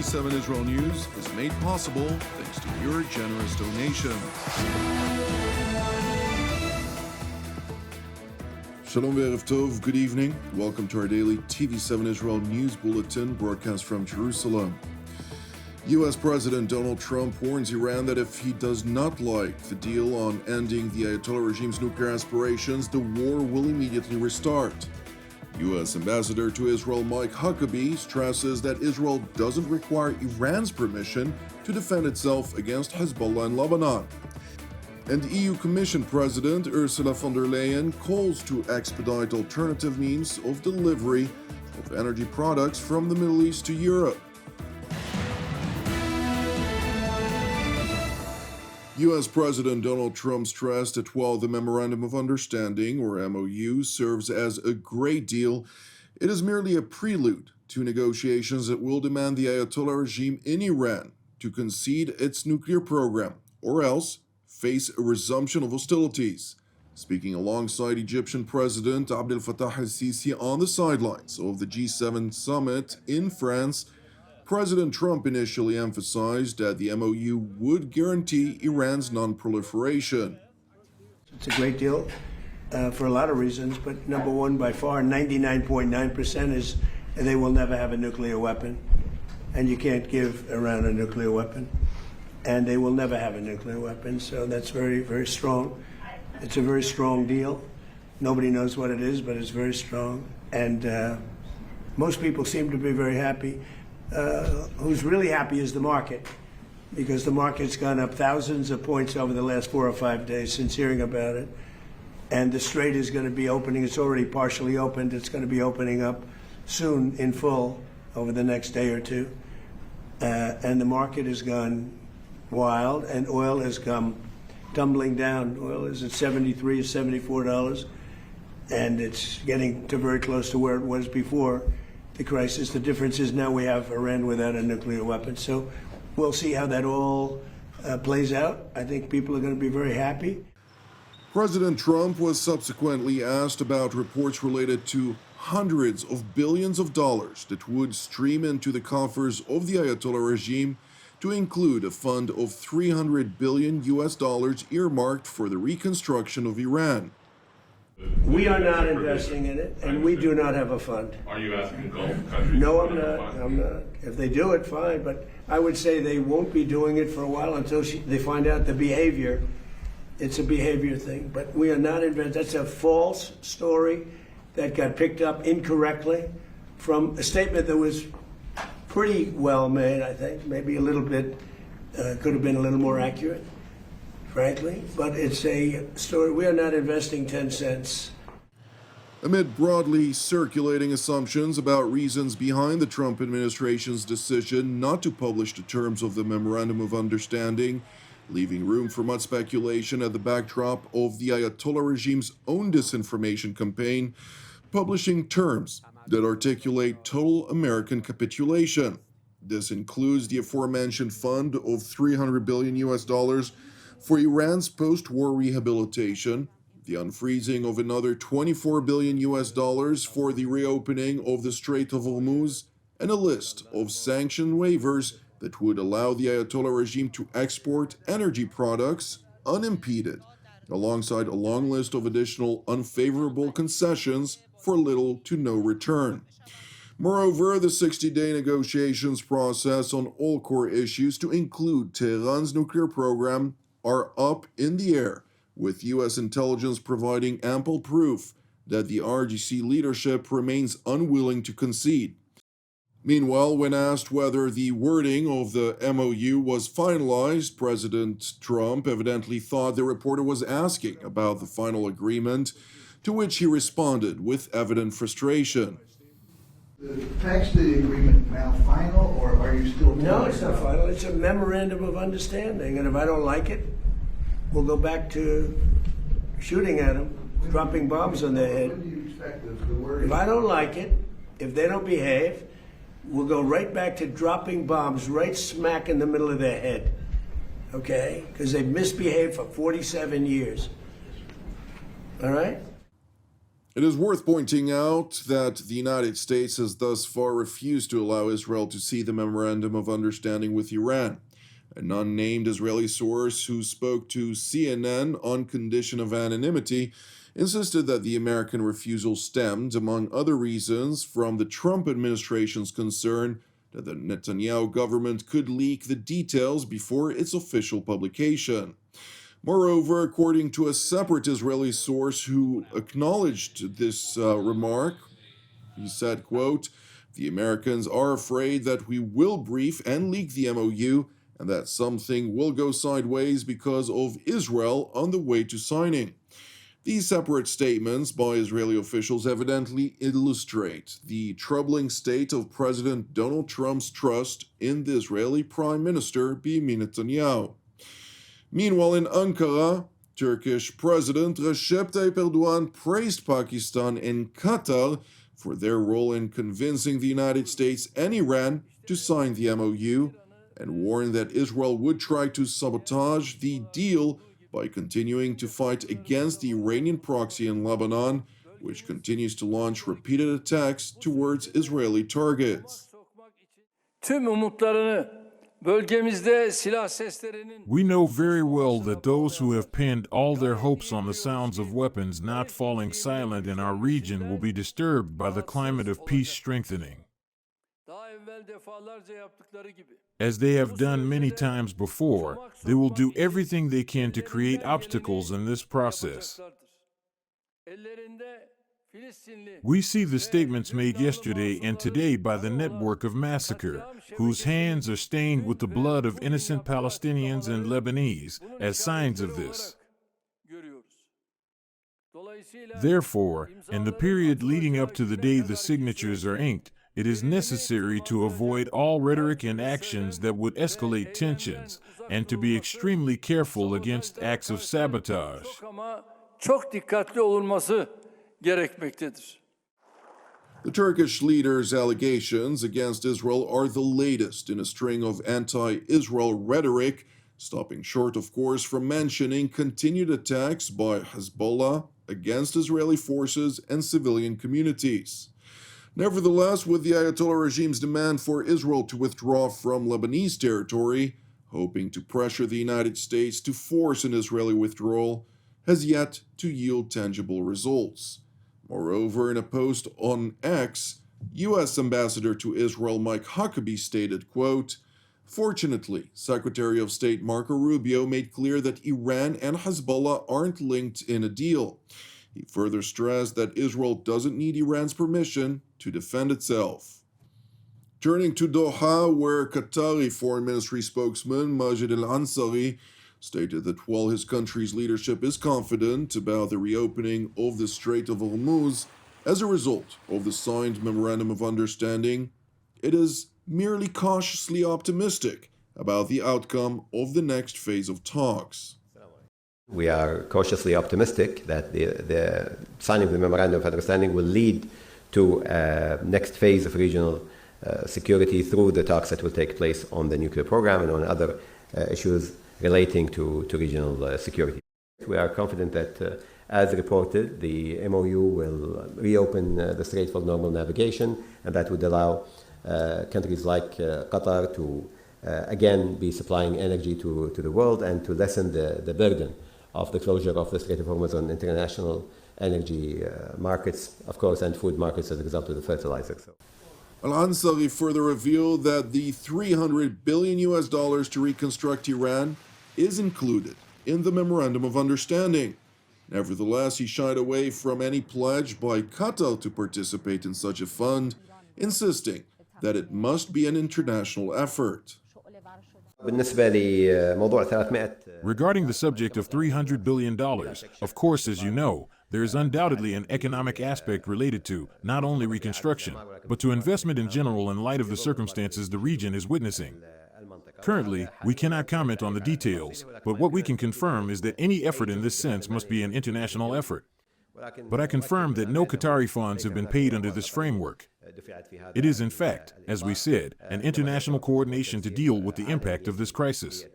TV7 Israel News is made possible thanks to your generous donations. Shalom ve'erev tov, good evening. Welcome to our daily TV7 Israel News Bulletin broadcast from Jerusalem. U.S. President Donald Trump warns Iran that if he does not like the deal on ending the Ayatollah regime's nuclear aspirations, the war will immediately restart. U.S. Ambassador to Israel Mike Huckabee stresses that Israel doesn't require Iran's permission to defend itself against Hezbollah in Lebanon. And EU Commission President Ursula von der Leyen calls to expedite alternative means of delivery of energy products from the Middle East to Europe. U.S. President Donald Trump stressed that while the Memorandum of Understanding, or MOU, serves as a great deal, it is merely a prelude to negotiations that will demand the Ayatollah regime in Iran to concede its nuclear program, or else face a resumption of hostilities. Speaking alongside Egyptian President Abdel Fattah al-Sisi on the sidelines of the G7 summit in France, President Trump initially emphasized that the MOU would guarantee Iran's non-proliferation. It's a great deal for a lot of reasons, but number one, by far, 99.9% is they will never have a nuclear weapon, and you can't give Iran a nuclear weapon, and they will never have a nuclear weapon, so that's very, very strong. It's a very strong deal. Nobody knows what it is, but it's very strong, and most people seem to be very happy. Who's really happy is the market, because the market's gone up thousands of points over the last 4 or 5 days since hearing about it. And the Strait is going to be opening. It's already partially opened. It's going to be opening up soon in full over the next day or two. And the market has gone wild, and oil has come tumbling down. Oil is at $73 or $74, and it's getting to very close to where it was before the crisis. The difference is now we have Iran without a nuclear weapon. So we'll see how that all plays out. I think people are going to be very happy. President Trump was subsequently asked about reports related to hundreds of billions of dollars that would stream into the coffers of the Ayatollah regime, to include a fund of $300 billion earmarked for the reconstruction of Iran. We are not investing in it, and we do not have a fund. Are you asking Gulf countries? No, I'm not. If they do it, fine, but I would say they won't be doing it for a while until they find out the behavior. It's a behavior thing, but we are not investing. That's a false story that got picked up incorrectly from a statement that was pretty well made, I think. Maybe a little bit, could have been a little more accurate, frankly, but it's a story. We are not investing 10 cents. Amid broadly circulating assumptions about reasons behind the Trump administration's decision not to publish the terms of the Memorandum of Understanding, leaving room for much speculation at the backdrop of the Ayatollah regime's own disinformation campaign, publishing terms that articulate total American capitulation. This includes the aforementioned fund of $300 billion for Iran's post-war rehabilitation, the unfreezing of another $24 billion for the reopening of the Strait of Hormuz, and a list of sanction waivers that would allow the Ayatollah regime to export energy products unimpeded, alongside a long list of additional unfavorable concessions for little to no return. Moreover, the 60-day negotiations process on all core issues, to include Tehran's nuclear program, are up in the air, with U.S. intelligence providing ample proof that the RGC leadership remains unwilling to concede. Meanwhile, when asked whether the wording of the MOU was finalized, President Trump evidently thought the reporter was asking about the final agreement, to which he responded with evident frustration. The text of the agreement now final, or are you still? No, it's not final. It's a memorandum of understanding, and if I don't like it, we'll go back to shooting at them, dropping bombs on their head. When do you expect the word? If I don't like it, if they don't behave, we'll go right back to dropping bombs right smack in the middle of their head. Okay? Because they've misbehaved for 47 years. All right? It is worth pointing out that the United States has thus far refused to allow Israel to see the Memorandum of Understanding with Iran. An unnamed Israeli source who spoke to CNN on condition of anonymity insisted that the American refusal stemmed, among other reasons, from the Trump administration's concern that the Netanyahu government could leak the details before its official publication. Moreover, according to a separate Israeli source who acknowledged this remark, he said, quote, "The Americans are afraid that we will brief and leak the MOU and that something will go sideways because of Israel on the way to signing." These separate statements by Israeli officials evidently illustrate the troubling state of President Donald Trump's trust in the Israeli Prime Minister Benjamin Netanyahu. Meanwhile, in Ankara, Turkish President Recep Tayyip Erdogan praised Pakistan and Qatar for their role in convincing the United States and Iran to sign the MOU, and warned that Israel would try to sabotage the deal by continuing to fight against the Iranian proxy in Lebanon, which continues to launch repeated attacks towards Israeli targets. We know very well that those who have pinned all their hopes on the sounds of weapons not falling silent in our region will be disturbed by the climate of peace strengthening. As they have done many times before, they will do everything they can to create obstacles in this process. We see the statements made yesterday and today by the network of massacre, whose hands are stained with the blood of innocent Palestinians and Lebanese, as signs of this. Therefore, in the period leading up to the day the signatures are inked, it is necessary to avoid all rhetoric and actions that would escalate tensions, and to be extremely careful against acts of sabotage. The Turkish leader's allegations against Israel are the latest in a string of anti-Israel rhetoric, stopping short, of course, from mentioning continued attacks by Hezbollah against Israeli forces and civilian communities. Nevertheless, with the Ayatollah regime's demand for Israel to withdraw from Lebanese territory, hoping to pressure the United States to force an Israeli withdrawal, has yet to yield tangible results. Moreover, in a post on X, U.S. Ambassador to Israel Mike Huckabee stated, quote, "Fortunately, Secretary of State Marco Rubio made clear that Iran and Hezbollah aren't linked in a deal." He further stressed that Israel doesn't need Iran's permission to defend itself. Turning to Doha, where Qatari Foreign Ministry spokesman Majid al-Ansari stated that while his country's leadership is confident about the reopening of the Strait of Hormuz as a result of the signed Memorandum of Understanding, it is merely cautiously optimistic about the outcome of the next phase of talks. We are cautiously optimistic that the signing of the Memorandum of Understanding will lead to a next phase of regional security through the talks that will take place on the nuclear program and on other issues relating to regional security. We are confident that, as reported, the MOU will reopen the Strait for normal navigation, and that would allow countries like Qatar to again be supplying energy to the world and to lessen the burden of the closure of the Strait of Hormuz on international energy markets, of course, and food markets as a result of the fertilizer. Al-Ansari further revealed that the $300 billion to reconstruct Iran is included in the Memorandum of Understanding. Nevertheless, he shied away from any pledge by Qatar to participate in such a fund, insisting that it must be an international effort. Regarding the subject of $300 billion, of course, as you know, there is undoubtedly an economic aspect related to not only reconstruction, but to investment in general in light of the circumstances the region is witnessing. Currently, we cannot comment on the details, but what we can confirm is that any effort in this sense must be an international effort. But I confirm that no Qatari funds have been paid under this framework. It is, in fact, as we said, an international coordination to deal with the impact of this crisis.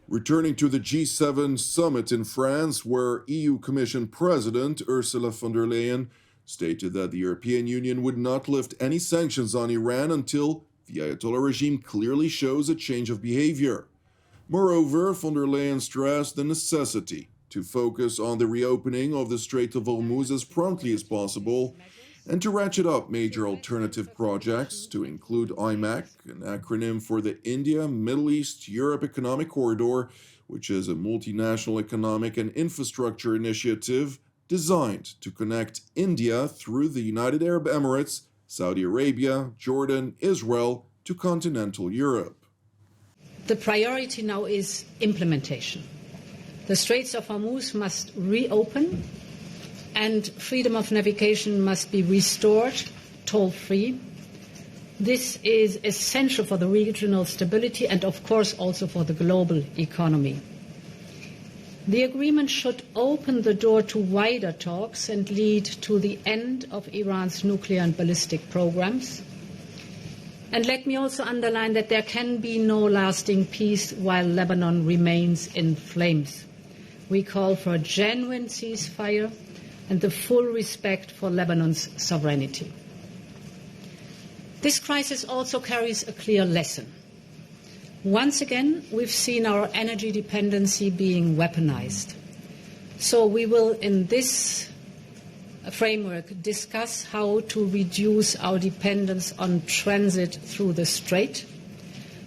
Returning to the G7 summit in France, where EU Commission President Ursula von der Leyen stated that the European Union would not lift any sanctions on Iran until the Ayatollah regime clearly shows a change of behavior. Moreover, von der Leyen stressed the necessity to focus on the reopening of the Strait of Hormuz as promptly as possible and to ratchet up major alternative projects to include IMEC, an acronym for the India, Middle East, Europe Economic Corridor, which is a multinational economic and infrastructure initiative designed to connect India through the United Arab Emirates, Saudi Arabia, Jordan, Israel to continental Europe. The priority now is implementation. The Straits of Hormuz must reopen and freedom of navigation must be restored, toll-free. This is essential for the regional stability and, of course, also for the global economy. The agreement should open the door to wider talks and lead to the end of Iran's nuclear and ballistic programs. And let me also underline that there can be no lasting peace while Lebanon remains in flames. We call for a genuine ceasefire and the full respect for Lebanon's sovereignty. This crisis also carries a clear lesson. Once again, we've seen our energy dependency being weaponized. So we will, in this framework, discuss how to reduce our dependence on transit through the Strait.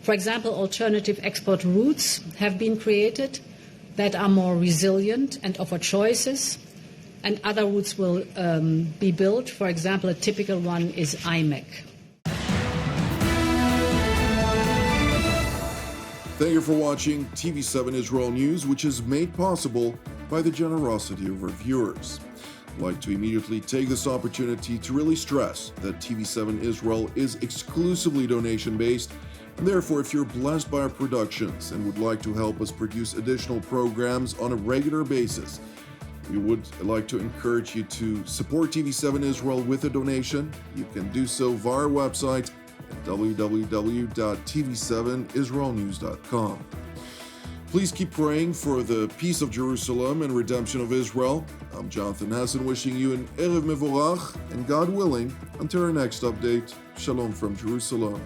For example, alternative export routes have been created that are more resilient and offer choices, and other routes will be built. For example, a typical one is IMEC. Thank you for watching TV7 Israel News, which is made possible by the generosity of our viewers. I'd like to immediately take this opportunity to really stress that TV7 Israel is exclusively donation-based, and therefore if you're blessed by our productions and would like to help us produce additional programs on a regular basis, we would like to encourage you to support TV7 Israel with a donation. You can do so via our website at www.tv7israelnews.com. Please keep praying for the peace of Jerusalem and redemption of Israel. I'm Jonathan Hassan wishing you an Erev Mevorach, and God willing, until our next update, Shalom from Jerusalem.